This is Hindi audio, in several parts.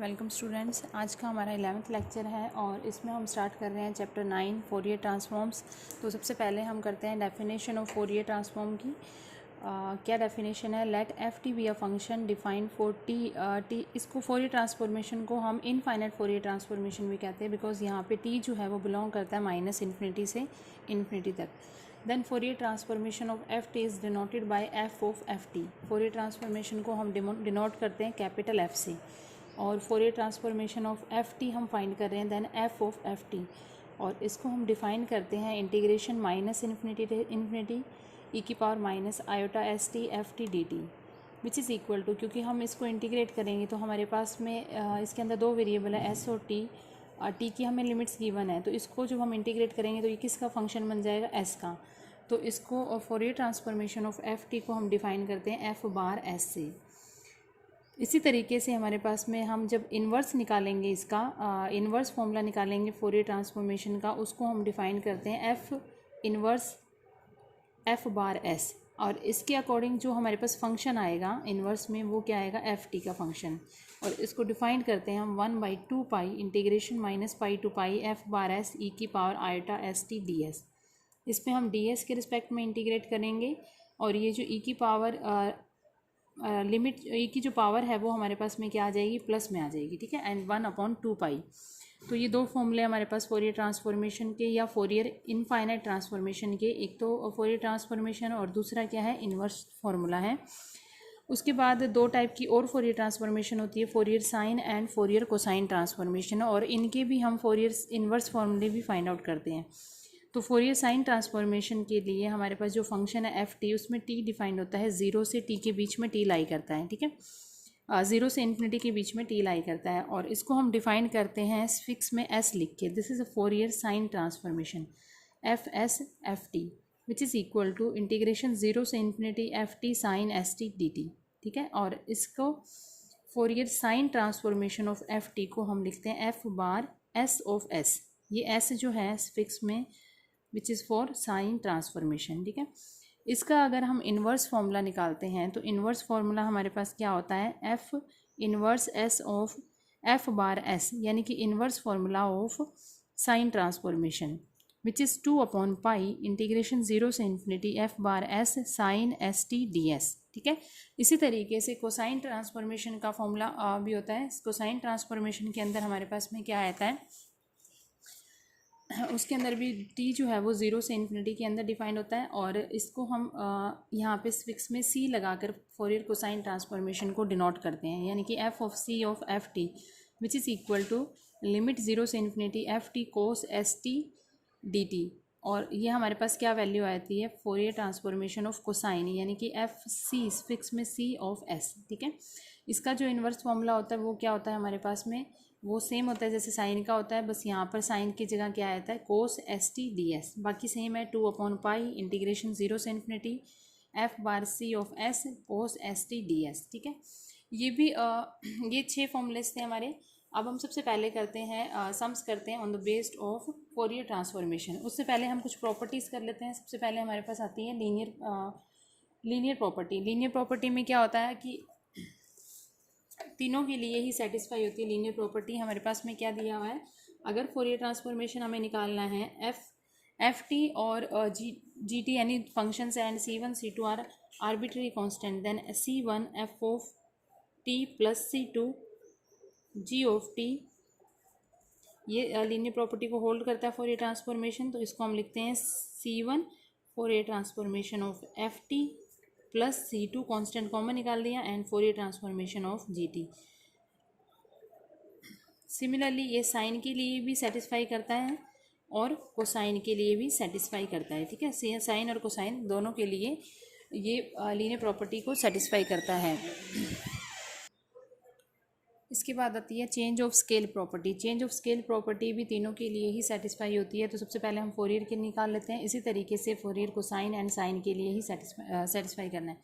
Welcome students. आज का हमारा 11th लेक्चर है और इसमें हम स्टार्ट कर रहे हैं चैप्टर 9 फोरियर ट्रांसफॉर्म्स। तो सबसे पहले हम करते हैं डेफिनेशन ऑफ फोरियर ट्रांसफॉर्म की। क्या डेफिनेशन है? Let F T be a function defined for T. इसको फोरियर ट्रांसफॉर्मेशन को हम इनफाइनाइट फोरियर ट्रांसफॉर्मेशन भी कहते हैं, बिकॉज यहाँ पे टी जो है वो बिलोंग करता है -∞ से इन्फिनिटी तक। Then Fourier transformation of F T is denoted by F of F T. Fourier transformation को हम डिनोट करते हैं कैपिटल एफ से, और Fourier transformation of F T हम फाइंड कर रहे हैं then F of F T, और इसको हम डिफाइन करते हैं इंटीग्रेशन -∞ ई की power -i S T F T D T which is equal to, क्योंकि हम इसको इंटीग्रेट करेंगे तो हमारे पास में इसके अंदर दो वेरिएबल है एस और टी। टी की हमें लिमिट्स गिवन है, तो इसको जब हम इंटीग्रेट करेंगे तो ये किसका फंक्शन बन जाएगा? एस का। तो इसको Fourier transformation of F T को हम डिफाइन करते हैं एफ बार एस से। इसी तरीके से हमारे पास में हम जब इन्वर्स निकालेंगे, इसका इन्वर्स फॉर्मूला निकालेंगे फोरियर ट्रांसफॉर्मेशन का, उसको हम डिफाइन करते हैं F inverse F bar S, और इसके अकॉर्डिंग जो हमारे पास फंक्शन आएगा इन्वर्स में वो क्या आएगा? एफ टी का फंक्शन। और इसको डिफाइन करते हैं हम 1/2 pi integration -π to π F bar S E की power iota S T D S. इसमें हम डी एस के रिस्पेक्ट में इंटीग्रेट करेंगे, और ये जो ई की पावर लिमिट ई की जो पावर है वो हमारे पास में क्या आ जाएगी? प्लस में आ जाएगी, ठीक है। एंड 1/2 पाई। तो ये दो फॉर्मूले हमारे पास फोरियर ट्रांसफॉर्मेशन के या फोरियर इनफाइनाइट ट्रांसफॉर्मेशन के, एक तो फोरियर ट्रांसफॉर्मेशन और दूसरा क्या है? इन्वर्स फार्मूला है। उसके बाद दो टाइप की और फोरियर ट्रांसफॉर्मेशन होती है, Fourier sine and Fourier cosine transformation, और इनके भी हम फोरियर इन्वर्स फार्मूले भी फाइंड आउट करते हैं। तो फोरियर साइन ट्रांसफॉर्मेशन के लिए हमारे पास जो फंक्शन है एफ टी, उसमें टी डिफाइंड होता है 0 से टी के बीच में टी लाई करता है, ठीक है। 0 से इन्फिनिटी के बीच में टी लाई करता है, और इसको हम डिफाइन करते हैं फिक्स में एस लिख के। This is a Fourier sine transformation F S F T which is equal to integration 0 से infinity F T sine S T D T, ठीक है। और इसको Fourier sine transformation of F T को हम लिखते हैं F bar S of S. ये एस जो है फिक्स में which is for sine transformation, ठीक है। इसका अगर हम इन्वर्स फार्मूला निकालते हैं तो इन्वर्स फार्मूला हमारे पास क्या होता है? F inverse S of F bar S, यानी कि inverse formula of sine transformation which is 2/π integration 0 से infinity F bar S sine S T D S, ठीक है। इसी तरीके से कोसाइन ट्रांसफॉर्मेशन का फॉर्मूला भी होता है। कोसाइन ट्रांसफॉर्मेशन के अंदर हमारे पास में क्या आता है? उसके अंदर भी टी जो है वो 0 से इन्फिनिटी के अंदर डिफाइंड होता है, और इसको हम यहाँ पे फिक्स में सी लगाकर फोरियर कोसाइन ट्रांसफॉर्मेशन को डिनोट करते हैं, यानी कि F of C of F T which is equal to limit 0 से infinity F T cos S T D T. और ये हमारे पास क्या वैल्यू आती है? फोरियर ट्रांसफॉर्मेशन ऑफ कोसाइन, यानी कि एफ सी फिक्स में सी ऑफ एस, ठीक है। इसका जो इन्वर्स फॉर्मूला होता है वो क्या होता है हमारे पास में? वो सेम होता है जैसे साइन का होता है, बस यहाँ पर साइन की जगह क्या आता है? Cos S T D S. बाकी सेम है 2/π इंटीग्रेशन 0 से infinity F bar C of S cos S T D S, ठीक है। ये भी ये 6 फॉर्मूलेस थे हमारे। अब हम सबसे पहले करते हैं सम्स करते हैं on the based of Fourier transformation. उससे पहले हम कुछ प्रॉपर्टीज़ कर लेते हैं। सबसे पहले हमारे पास आती है लीनियर प्रॉपर्टी। लीनियर प्रॉपर्टी में क्या होता है कि तीनों के लिए ही सेटिस्फाई होती है लीनियर प्रॉपर्टी। हमारे पास में क्या दिया हुआ है? अगर फोरियर ट्रांसफॉर्मेशन हमें निकालना है एफ टी और जी टी यानी functions and C1 C2 are arbitrary constant, then C1 F of T plus C2 G of T, ये लीनियर प्रॉपर्टी को होल्ड करता है फोरियर ट्रांसफॉर्मेशन। तो इसको हम लिखते हैं C1 Fourier transformation of F T plus C2 constant common निकाल दिया and Fourier transformation of GT। Similarly ये साइन के लिए भी सेटिस्फाई करता है और कोसाइन के लिए भी सेटिस्फाई करता है, ठीक है। साइन और कोसाइन दोनों के लिए ये लीनियर प्रॉपर्टी को सेटिस्फाई करता है। इसके बाद आती है change of scale property. Change of scale property भी तीनों के लिए ही सेटिस्फाई होती है। तो सबसे पहले हम फोरियर के निकाल लेते हैं। इसी तरीके से फोरियर को साइन एंड साइन के लिए ही सेटिस्फाई करना है।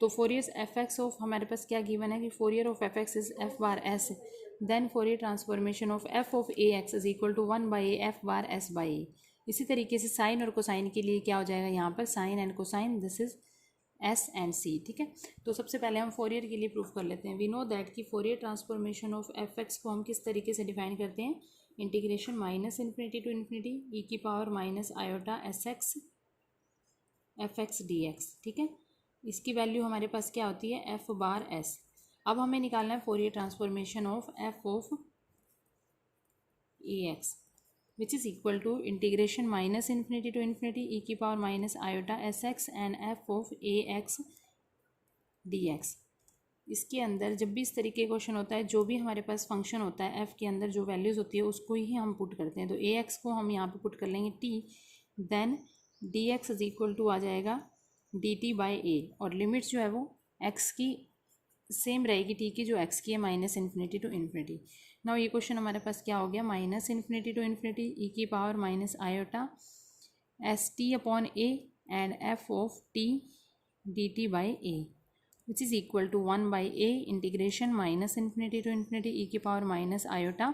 तो फोरियर एफ एक्स ऑफ हमारे पास क्या गिवन है कि Fourier of F X is F bar S, then Fourier transformation of F of A X is equal to 1/a F bar S by A. इसी तरीके से साइन और कोसाइन के लिए क्या हो जाएगा यहाँ पर? Sine and cosine, this is S and C, ठीक है। तो सबसे पहले हम फोरियर के लिए प्रूफ कर लेते हैं। वी नो दैट कि Fourier transformation of F X को हम किस तरीके से डिफाइन करते हैं, integration minus infinity to infinity ई की power minus iota S X F X D X, ठीक है। इसकी वैल्यू हमारे पास क्या होती है, एफ बार एस। अब हमें निकालना है Fourier transformation of F of A x which is equal to integration minus infinity to infinity e की power minus iota S X and F of A X D x. इसके अंदर जब भी इस तरीके का क्वेश्चन होता है, जो भी हमारे पास फंक्शन होता है एफ़ के अंदर जो वैल्यूज़ होती है उसको ही हम पुट करते हैं। तो ए एक्स को हम यहाँ पे पुट कर लेंगे T, then D X is equal to आ जाएगा डी टी बाई ए, और लिमिट्स जो है वो एक्स की सेम रहेगी टी की जो एक्स की है minus infinity to infinity. Now ये क्वेश्चन हमारे पास क्या हो गया, माइनस इन्फिनिटी टू इन्फिनिटी ई की power minus iota S T upon A and F of T D T by A which is equal to 1 by A integration minus infinity to infinity ई की power minus iota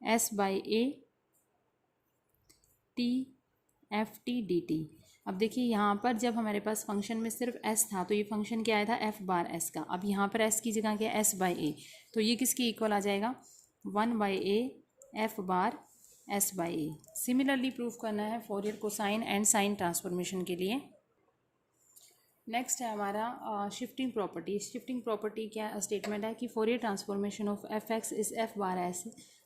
S by A T F T D T. अब देखिए यहाँ पर जब हमारे पास फंक्शन में सिर्फ s था तो ये फंक्शन क्या आया था, f बार s का। अब यहाँ पर s की जगह क्या है, s बाई ए, तो ये किसकी इक्वल आ जाएगा, 1 by A F bar s by A. Similarly proof करना है Fourier cosine and sine transformation के लिए। नेक्स्ट है हमारा शिफ्टिंग प्रॉपर्टी। शिफ्टिंग प्रॉपर्टी क्या स्टेटमेंट है कि Fourier transformation of F X is F bar S,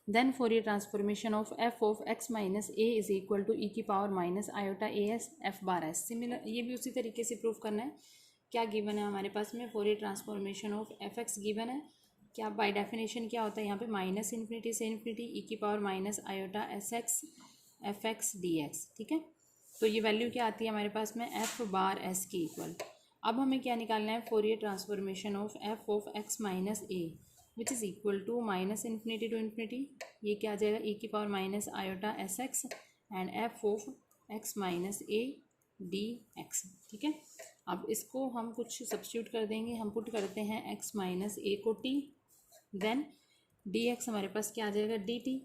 then Fourier transformation of F of X minus A is equal to E की power minus iota A S F bar S. Similar ये भी उसी तरीके से प्रूफ करना है। क्या गिवन है हमारे पास में, Fourier transformation of F X given है। क्या बाय डेफिनेशन क्या होता है यहाँ पे, माइनस इन्फिनिटी से इन्फिनिटी ई की power minus iota S X F X D X, ठीक है। तो ये वैल्यू क्या आती है हमारे पास में, एफ बार एस की इक्वल। अब हमें क्या निकालना है, Fourier transformation of X minus A which is equal to minus infinity to infinity, ये क्या आ जाएगा, ई की power minus iota S X and F of X minus A D X, ठीक है। अब इसको हम कुछ सब्स्टिट्यूट कर देंगे, हम पुट करते हैं एक्स माइनस ए को टी, देन डी एक्स हमारे पास क्या आ जाएगा, D T,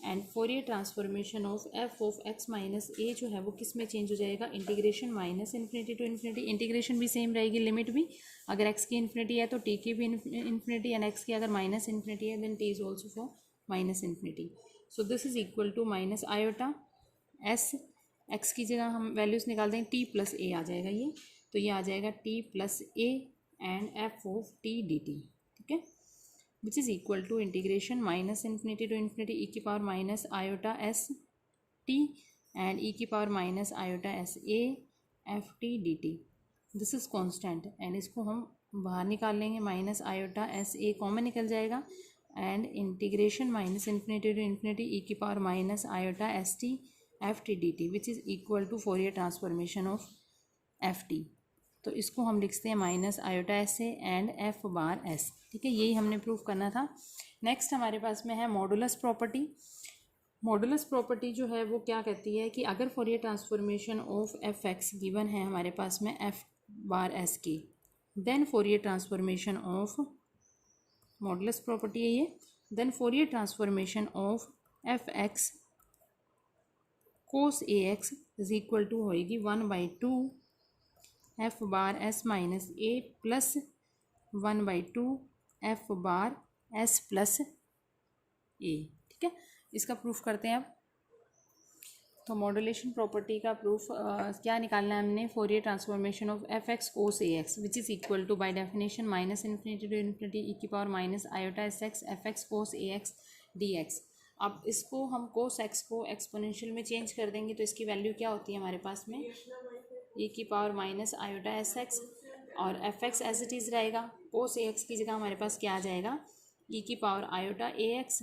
and Fourier transformation of F of X minus A जो है वो किस में चेंज हो जाएगा, integration minus infinity to infinity. Integration भी सेम रहेगी, लिमिट भी, अगर एक्स की इन्फिनिटी है तो टी की भी इन्फिनिटी, एंड एक्स की अगर माइनस इन्फिनिटी है then T is also for minus infinity. So this is equal to minus iota S, X की जगह हम वैल्यूज़ निकाल देंगे, टी प्लस ए आ जाएगा ये, तो ये आ जाएगा T plus A and F of T D T, ठीक है, which is equal to integration minus infinity to infinity e की power minus iota S T and e की power minus iota S A F T D T. This is constant and इसको हम बाहर निकाल लेंगे, minus iota S A common निकल जाएगा and integration minus infinity to infinity ई की power minus iota S T F T D T which is equal to Fourier transformation of F T. तो इसको हम लिखते हैं minus iota S A and F bar S, ठीक है। यही हमने प्रूफ करना था। नेक्स्ट हमारे पास में है मॉडुलस प्रॉपर्टी। मॉडुलस प्रॉपर्टी जो है वो क्या कहती है कि अगर Fourier transformation of F X given है हमारे पास में एफ बार एस की, then Fourier transformation of, modulus property है ये, then Fourier transformation of F X cos A X is equal to होएगी 1/2 F bar S minus A plus 1/2 F bar S plus A, ठीक है। इसका प्रूफ करते हैं अब। तो मॉड्यूलेशन प्रॉपर्टी का प्रूफ क्या निकालना है हमने, Fourier transformation of F X cos A X which is equal to by definition minus infinity to infinity ई की power minus iota S X F X cos A X D X. अब इसको हम कोस एक्स को एक्सपोनेंशियल में चेंज कर देंगे तो इसकी वैल्यू क्या होती है हमारे पास में, ई की power minus iota S X और F X as it is रहेगा, कोस ए एक्स की जगह हमारे पास क्या आ जाएगा, ई की power iota A X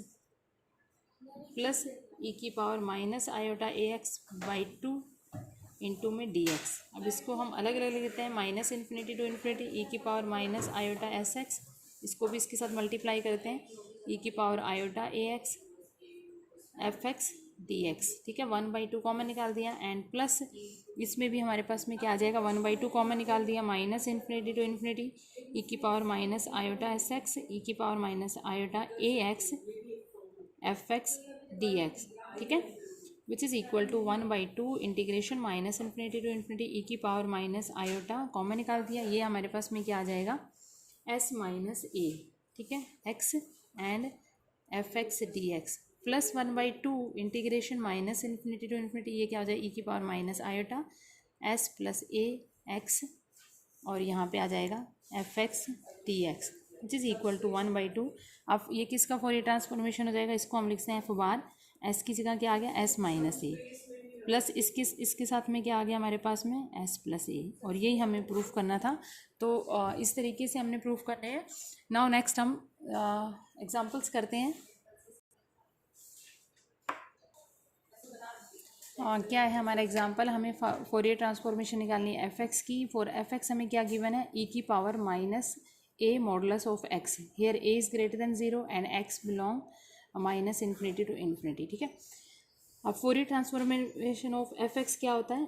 plus E की power minus iota A X by 2 into में डी एक्स। अब इसको हम अलग अलग लिखते हैं, माइनस इन्फिनिटी टू इन्फिनिटी ई की power minus iota S X, इसको भी इसके साथ मल्टीप्लाई करते हैं, ई की power iota A X F X D X, ठीक है। 1/2 कॉमन निकाल दिया एंड प्लस इसमें भी हमारे पास में क्या आ जाएगा, 1/2 कॉमन निकाल दिया, माइनस इन्फिनिटी टू इन्फिनिटी ई की power minus iota S X E की power minus iota A X F X D X, ठीक है। Which is equal to 1/2 integration minus infinity to infinity ई की पावर माइनस आयोटा, कॉमन निकाल दिया, ये हमारे पास में क्या आ जाएगा एस माइनस ए, ठीक है, X and F X D X plus 1/2 integration minus infinity to infinity, ये क्या हो जाएगा ई की power minus iota S plus A X, और यहाँ पे आ जाएगा F X D X which is equal to 1/2। अब ये किसका फोरियर ट्रांसफॉर्मेशन हो जाएगा, इसको हम लिखते हैं एफ बार, एस की जगह क्या आ गया एस माइनस ए, प्लस इसके साथ में क्या आ गया हमारे पास में एस प्लस ए, और यही हमें प्रूफ करना था। तो इस तरीके से हमने प्रूफ करने हैं। नाउ नेक्स्ट हम एग्जांपल्स करते हैं। क्या है हमारा एग्जांपल, हमें फोरियर ट्रांसफॉर्मेशन निकालनी है एफ एक्स की। फॉर एफ एक्स हमें क्या गिवन है ई की power minus A modulus of X, here A is greater than 0 and X belong minus infinity to infinity, ठीक है। अब Fourier transformation of F X क्या होता है,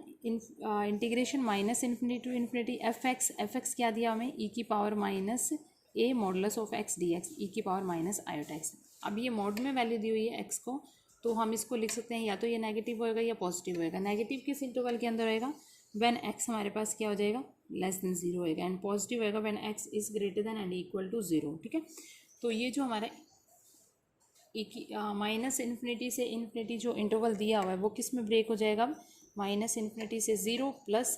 integration minus infinity to infinity F X क्या दिया हमें ई की power minus A modulus of X D X E की पावर माइनस आयोटा एक्स। अब ये मॉड में वैल्यू दी हुई है एक्स को, तो हम इसको लिख सकते हैं या तो ये नेगेटिव होएगा या पॉजिटिव होएगा। नेगेटिव किस इंटरवल के अंदर होएगा, व्हेन एक्स हमारे पास क्या हो जाएगा लेस देन 0 होएगा, एंड पॉजिटिव होएगा when X is greater than and equal to 0, ठीक है। तो ये जो हमारा माइनस इन्फिनिटी से इन्फिनिटी जो इंटरवल दिया हुआ है वो किस में ब्रेक हो जाएगा, माइनस इन्फिनिटी से 0 प्लस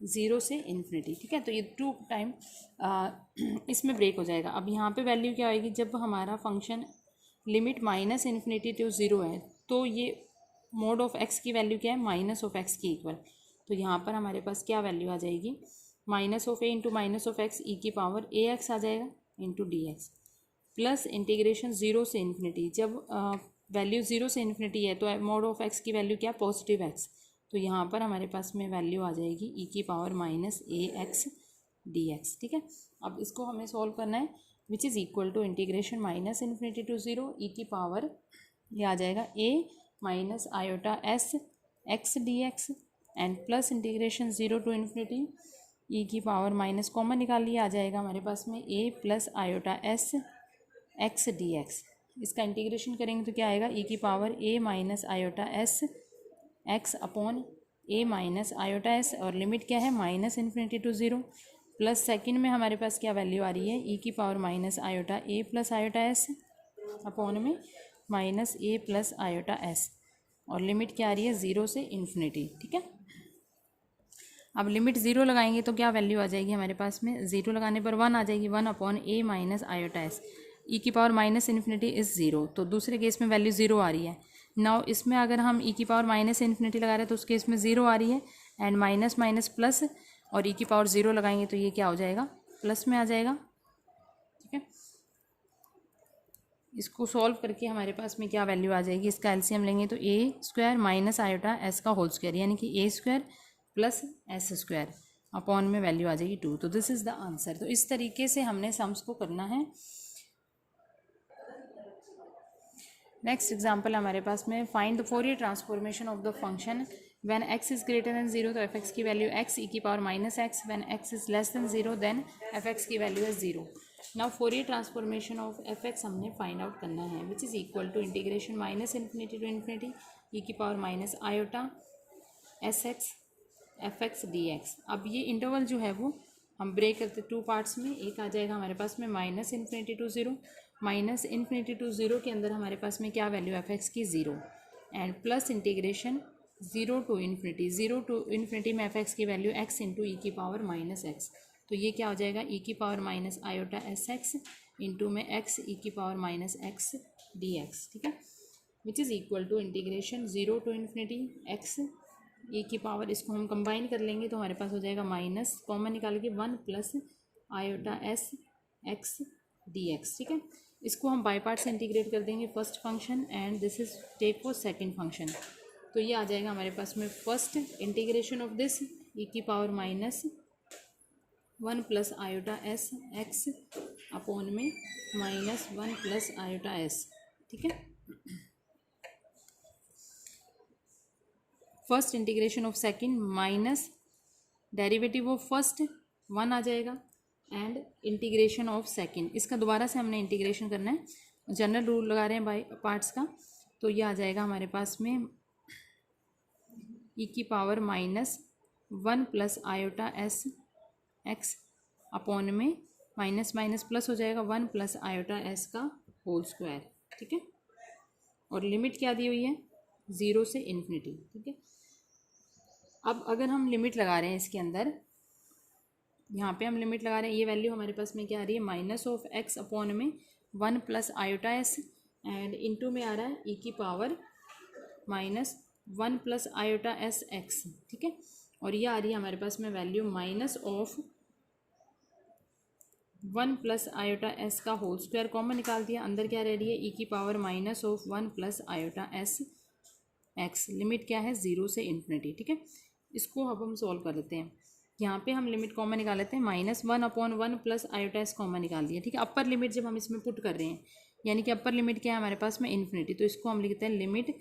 0 से इन्फिनिटी, ठीक है। तो ये 2 टाइम इसमें ब्रेक हो जाएगा। अब यहाँ पे वैल्यू क्या आएगी, जब हमारा function limit minus infinity to 0 है, तो ये मोड ऑफ एक्स की वैल्यू क्या है माइनस ऑफ एक्स की इक्वल, तो यहाँ पर हमारे पास क्या वैल्यू आ जाएगी minus of A into minus of X E की पावर ए एक्स आ जाएगा into D X, plus integration 0 से इन्फिनिटी, जब वैल्यू 0 से इन्फिनिटी है तो मोड ऑफ एक्स की वैल्यू क्या पॉजिटिव एक्स, तो यहाँ पर हमारे पास में वैल्यू आ जाएगी ई की power minus A X D X, ठीक है। अब इसको हमें सॉल्व करना है, which is equal to integration minus infinity to 0 E की पावर ये आ जाएगा A minus iota S X D X and plus integration 0 to infinity ई की पावर माइनस कॉमन निकाल लिया, आ जाएगा हमारे पास में A plus iota S X D X. इसका इंटीग्रेशन करेंगे तो क्या आएगा ई की power A minus iota S X upon A minus iota S, और लिमिट क्या है minus infinity to 0, plus second में हमारे पास क्या वैल्यू आ रही है ई की पावर माइनस आयोटा ए प्लस आयोटा एस अपॉन में minus A plus iota S, और लिमिट क्या आ रही है 0 से इन्फिनिटी, ठीक है। अब लिमिट 0 लगाएंगे तो क्या वैल्यू आ जाएगी हमारे पास में, 0 लगाने पर 1 आ जाएगी, 1 upon A minus iota S, E की पावर माइनस इन्फिनिटी इज़ 0, तो दूसरे केस में वैल्यू 0 आ रही है। नाउ इसमें अगर हम ई की पावर माइनस इन्फिनिटी लगा रहे हैं तो उस केस में 0 आ रही है, एंड माइनस माइनस प्लस, और ई की पावर 0 लगाएंगे तो ये क्या हो जाएगा प्लस में आ जाएगा, ठीक है। इसको सॉल्व करके हमारे पास में क्या वैल्यू आ जाएगी, इसका एलसीएम लेंगे तो A square minus iota S का होल स्क्वायर, यानी कि A square plus S square upon में वैल्यू आ जाएगी 2, तो दिस इज़ द आंसर। तो इस तरीके से हमने सम्स को करना है। नेक्स्ट एग्जाम्पल हमारे पास में find the Fourier transformation of the function when x is greater than 0, तो एफ एक्स की वैल्यू x ई की power minus X, when x is less than 0 then F X की वैल्यू है 0। Now Fourier transformation of F X हमने फाइंड आउट करना है, which is equal to integration minus infinity to infinity ई की power minus iota S X F X D X. अब ये इंटरवल जो है वो हम ब्रेक करते 2 पार्ट्स में, एक आ जाएगा हमारे पास में minus infinity to 0, minus infinity to 0 के अंदर हमारे पास में क्या वैल्यू एफ एक्स की 0, and plus integration 0 to infinity में एफ एक्स की वैल्यू x इंटू ई की पावर माइनस एक्स, तो ये क्या हो जाएगा ई की power minus iota S X into में x ई की power minus X D X, ठीक है, which is equal to integration 0 to infinity x ई की पावर, इसको हम कंबाइन कर लेंगे तो हमारे पास हो जाएगा माइनस कॉमन निकाल के 1 plus iota S X D X, ठीक है। इसको हम बाई पार्ट से इंटीग्रेट कर देंगे first function, and this is take for second function, तो ये आ जाएगा हमारे पास में first integration of this e की power minus 1 plus iota S X upon में माइनस 1 प्लस आयोटा एस, ठीक है। First integration of second minus derivative of first 1 आ जाएगा, एंड इंटीग्रेशन ऑफ सेकंड, इसका दोबारा से हमने इंटीग्रेशन करना है, जनरल रूल लगा रहे हैं बाय पार्ट्स का, तो ये आ जाएगा हमारे पास में ई की power -1 plus iota S X upon में माइनस माइनस प्लस हो जाएगा 1 प्लस आयोटा एस का होल स्क्वायर। ठीक है, और लिमिट क्या दी हुई है 0 से इन्फिनिटी। ठीक है, अब अगर हम लिमिट लगा रहे हैं इसके अंदर, यहाँ पे हम लिमिट लगा रहे हैं, ये वैल्यू हमारे पास में क्या आ रही है माइनस ऑफ एक्स अपॉन में 1 plus iota S and into में आ रहा है ई की power -1 plus iota S X. ठीक है, और ये आ रही है हमारे पास में value minus of 1 plus iota S का होल स्क्वायर कॉमन निकाल दिया, अंदर क्या रह रही है ई की power minus of 1 plus iota S x. Limit क्या है 0 से इन्फिनिटी। ठीक है, इसको अब हम सॉल्व कर लेते हैं। यहाँ पे हम लिमिट कॉमन निकाल लेते हैं, -1 upon 1 plus iota S common निकाल दिया। ठीक है, अपर लिमिट जब हम इसमें पुट कर रहे हैं, यानी कि अपर लिमिट क्या है हमारे पास में इन्फिनिटी, तो इसको हम लिखते हैं लिमिट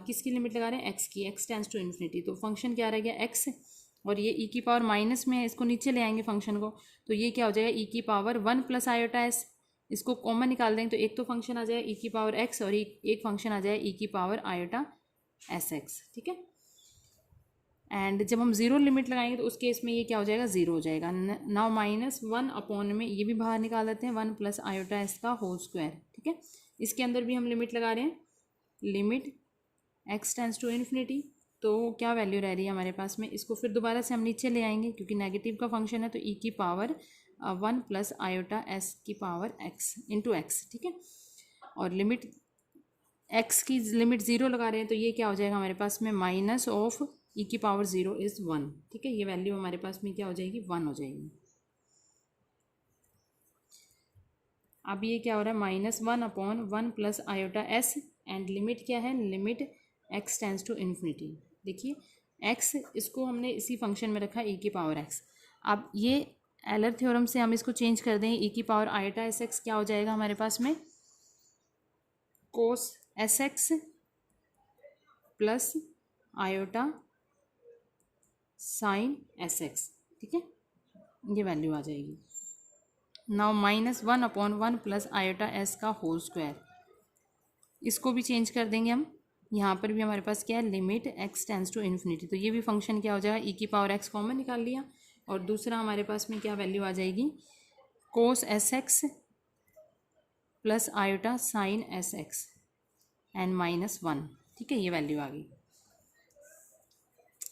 किसकी लिमिट लगा रहे हैं एक्स की, एक्स टेंड्स टू इन्फिनिटी। तो फंक्शन क्या रह गया एक्स, और ये ई की पावर माइनस में है, इसको नीचे ले आएंगे फंक्शन को, तो ये क्या हो जाएगा ई की पावर 1 प्लस आयोटा एस। इसको कॉमन निकाल देंगे तो एक तो फंक्शन आ जाएगा ई की पावर एक्स और एक फंक्शन आ जाएगा ई की पावर आयोटा एस एक्स। ठीक है, एंड जब हम 0 लिमिट लगाएंगे तो उस केस में ये क्या हो जाएगा 0 हो जाएगा। नाउ -1 अपॉन में ये भी बाहर निकाल देते हैं 1 प्लस आयोटा एस का होल स्क्वायर। ठीक है, इसके अंदर भी हम लिमिट लगा रहे हैं, limit X tends to infinity, तो क्या वैल्यू रह रही है हमारे पास में, इसको फिर दोबारा से हम नीचे ले आएंगे क्योंकि नेगेटिव का फंक्शन है, तो ई की पावर 1 प्लस आयोटा एस की पावर एक्स इंटू एक्स। ठीक है, और लिमिट एक्स की लिमिट 0 लगा रहे हैं तो ये क्या हो जाएगा हमारे पास में माइनस ऑफ ई की पावर 0 इज़ 1। ठीक है, ये वैल्यू हमारे पास में क्या हो जाएगी 1 हो जाएगी। अब ये क्या हो रहा है -1 upon 1 plus iota S and limit क्या है, limit X tends to infinity. देखिए एक्स, इसको हमने इसी फंक्शन में रखा ई की पावर एक्स। अब ये एलर थ्योरम से हम इसको चेंज कर दें, ई की पावर आयोटा एस एक्स क्या हो जाएगा हमारे पास में cos S X plus iota sine S X. ठीक है, ये वैल्यू आ जाएगी। Now -1 upon 1 plus iota S का होल स्क्वायर, इसको भी चेंज कर देंगे हम। यहाँ पर भी हमारे पास क्या है limit X tends to infinity, तो ये भी फंक्शन क्या हो जाएगा ई की पावर एक्स कॉमन निकाल लिया, और दूसरा हमारे पास में क्या वैल्यू आ जाएगी cos S X plus iota sine S X and -1। ठीक है, ये वैल्यू आ गई।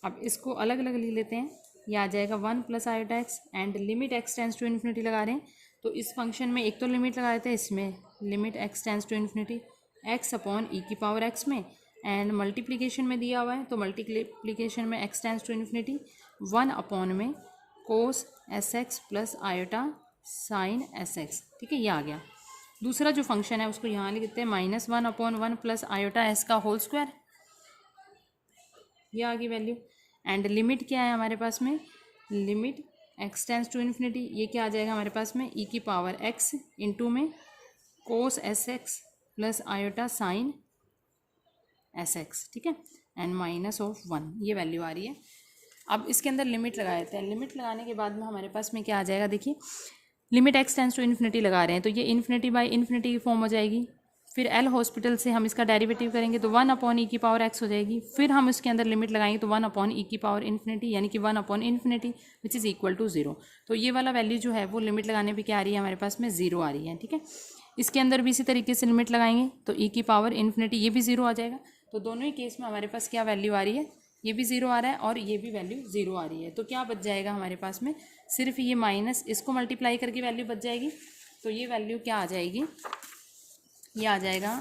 अब इसको अलग अलग लिख लेते हैं, ये आ जाएगा 1 plus iota X and limit X tends to infinity लगा रहे हैं, तो इस फंक्शन में एक तो लिमिट लगा देते हैं, इसमें limit X tends to infinity X upon E की पावर एक्स में, एंड मल्टीप्लिकेशन में दिया हुआ है तो मल्टीप्लिकेशन में X tends to infinity 1 upon में cos S X plus iota sine S X. ठीक है, ये आ गया। दूसरा जो फंक्शन है उसको यहाँ लिखते हैं -1 अपॉन 1 प्लस आयोटा एस का होल स्क्वायर, ये आ गई वैल्यू। एंड लिमिट क्या है हमारे पास में, limit X tends to infinity, ये क्या आ जाएगा हमारे पास में ई की पावर एक्स इंटू में cos S X plus iota sine S X. ठीक है, एंड -1, ये वैल्यू आ रही है। अब इसके अंदर लिमिट लगा देते हैं, लिमिट लगाने के बाद में हमारे पास में क्या आ जाएगा, देखिए limit X tends to infinity लगा रहे हैं तो ये इन्फिनिटी बाई इन्फिनिटी की फॉर्म हो जाएगी, फिर एल हॉस्पिटल से हम इसका डेरिवेटिव करेंगे तो 1 अपॉन ई की पावर एक्स हो जाएगी, फिर हम इसके अंदर लिमिट लगाएंगे तो 1 अपॉन ई की पावर इन्फिनिटी, यानी कि 1 upon infinity which is equal to 0। तो ये वाला वैल्यू जो है वो लिमिट लगाने पे क्या आ रही है हमारे पास में 0 आ रही है। ठीक है, इसके अंदर भी इसी तरीके से लिमिट लगाएंगे तो ई की पावर इन्फिनिटी ये भी 0 आ जाएगा। तो दोनों ही केस में हमारे पास क्या वैल्यू आ रही है, ये भी 0 आ रहा है और ये भी वैल्यू 0 आ रही है। तो क्या बच जाएगा हमारे पास में, सिर्फ ये माइनस इसको मल्टीप्लाई करके वैल्यू बच जाएगी, तो ये वैल्यू क्या आ जाएगी, ये आ जाएगा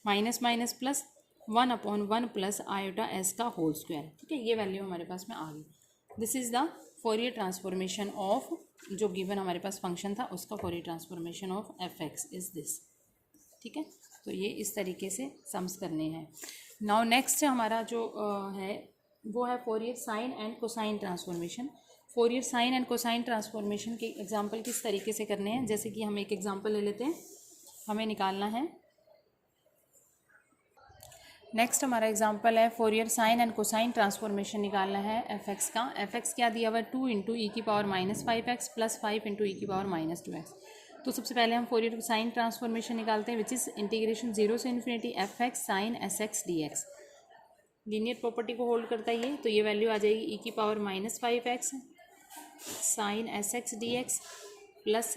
minus minus plus 1 upon 1 plus iota S का होल स्क्वायर। ठीक है, ये वैल्यू हमारे पास में आ गई। This is the Fourier transformation of जो गिवन हमारे पास फंक्शन था उसका Fourier transformation of F x is this. ठीक है, तो ये इस तरीके से सम्स करने हैं। नाउ नेक्स्ट हमारा जो है वो है Fourier sine and cosine transformation. Fourier sine and cosine transformation के एग्जांपल किस तरीके से करने हैं, जैसे कि हम एक एग्जांपल ले लेते हैं, हमें निकालना है। नेक्स्ट हमारा एग्जांपल है Fourier sine and cosine transformation निकालना है एफ एक्स का। एफ एक्स क्या दिया हुआ है 2 इंटू ई की power -5x plus 5 into e की पावर -2x। तो सबसे पहले हम फोरियर साइन ट्रांसफॉर्मेशन निकालते हैं विच इज़ इंटीग्रेशन 0 से infinity F X sine S X D X. Linear property को होल्ड करता है ये, तो ये वैल्यू आ जाएगी e की power -5x sine S X D X plus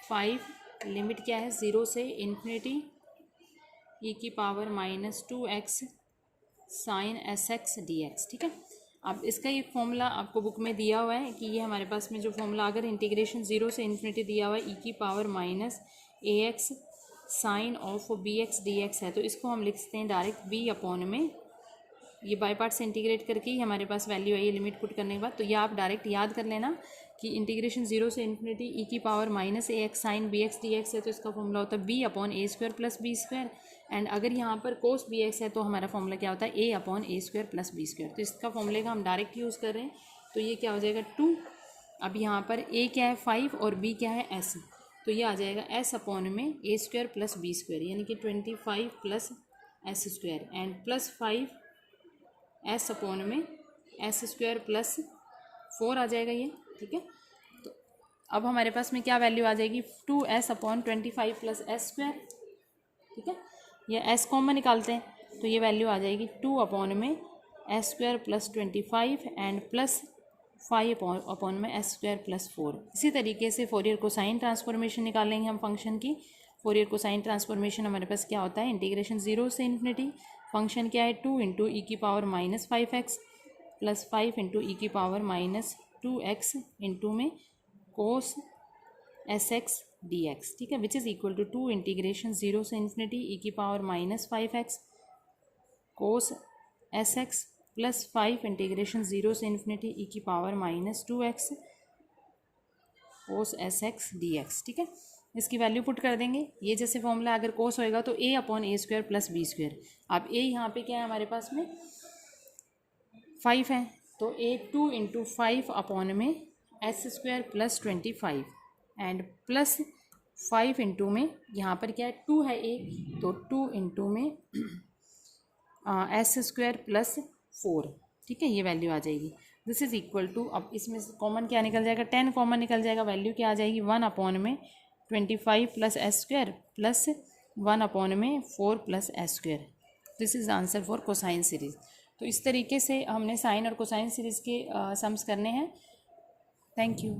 5 limit क्या है 0 से इन्फिनिटी e की power -2x sine S X D X. ठीक है, अब इसका ये फॉर्मूला आपको बुक में दिया हुआ है कि ये हमारे पास में जो फॉर्मूला अगर इंटीग्रेशन 0 से इन्फिनिटी दिया हुआ है e की power -ax sine of B X D X है, तो इसको हम लिखते हैं डायरेक्ट b अपॉन में, ये बाई पार्ट से इंटीग्रेट करके ही हमारे पास वैल्यू आई है लिमिट पुट करने के बाद। तो ये आप डायरेक्ट याद कर लेना कि इंटीग्रेशन 0 से इन्फिनिटी e की power -ax sine B X D X है, तो इसका फॉर्मूला होता है b upon A square plus B square. And अगर यहाँ पर कोस बी एक्स है तो हमारा फॉर्मूला क्या होता है a upon A square plus B square. तो इसका फॉर्मूले का हम डायरेक्ट यूज़ कर रहे हैं, तो ये क्या हो जाएगा 2। अब यहाँ पर a क्या है 5 और b क्या है s, तो ये आ जाएगा s अपॉन में ए स्क्वायर प्लस बी स्क्वायर, यानी कि 25 plus S square and plus 5 S upon में एस स्क्वायर प्लस 4 आ जाएगा ये। ठीक है, तो अब हमारे पास में क्या वैल्यू आ जाएगी 2s upon 25 plus S square. ठीक है, ये s कॉमन निकालते हैं, तो ये वैल्यू आ जाएगी 2 अपॉन में S square plus 25 and plus 5 upon में एस स्क्वायर प्लस 4। इसी तरीके से फोरियर कोसाइन ट्रांसफॉर्मेशन निकालेंगे हम फंक्शन की। फोरियर कोसाइन ट्रांसफॉर्मेशन हमारे पास क्या होता है, इंटीग्रेशन 0 से इन्फिनिटी, फंक्शन क्या है 2 इंटू ई की power -5x plus 5 into e की पावर -2x इंटू में cos S X D X. ठीक है, which is equal to 2 integration 0 से इन्फिनिटी ई की power -5x cos S X plus 5 integration 0 से इन्फिनिटी ई की power -2x cos S X D X. ठीक है, इसकी वैल्यू पुट कर देंगे। ये जैसे फॉर्मूला अगर कोस होएगा तो a upon A square plus B square. अब a यहाँ पे क्या है हमारे पास में 5 है, तो a 2 इंटू 5 अपॉन में S square plus 25 and plus 5 into में यहाँ पर क्या है 2 है a, तो 2 इंटू में एस स्क्वायर प्लस 4। ठीक है, ये वैल्यू आ जाएगी। दिस इज़ इक्वल टू, अब इसमें कॉमन क्या निकल जाएगा 10 कॉमन निकल जाएगा, वैल्यू क्या आ जाएगी 1 अपॉन में 25 plus S square plus 1 upon में 4 plus S square. This is answer for cosine series. तो इस तरीके से हमने साइन और कोसाइन सीरीज़ के सम्स करने हैं। Thank you.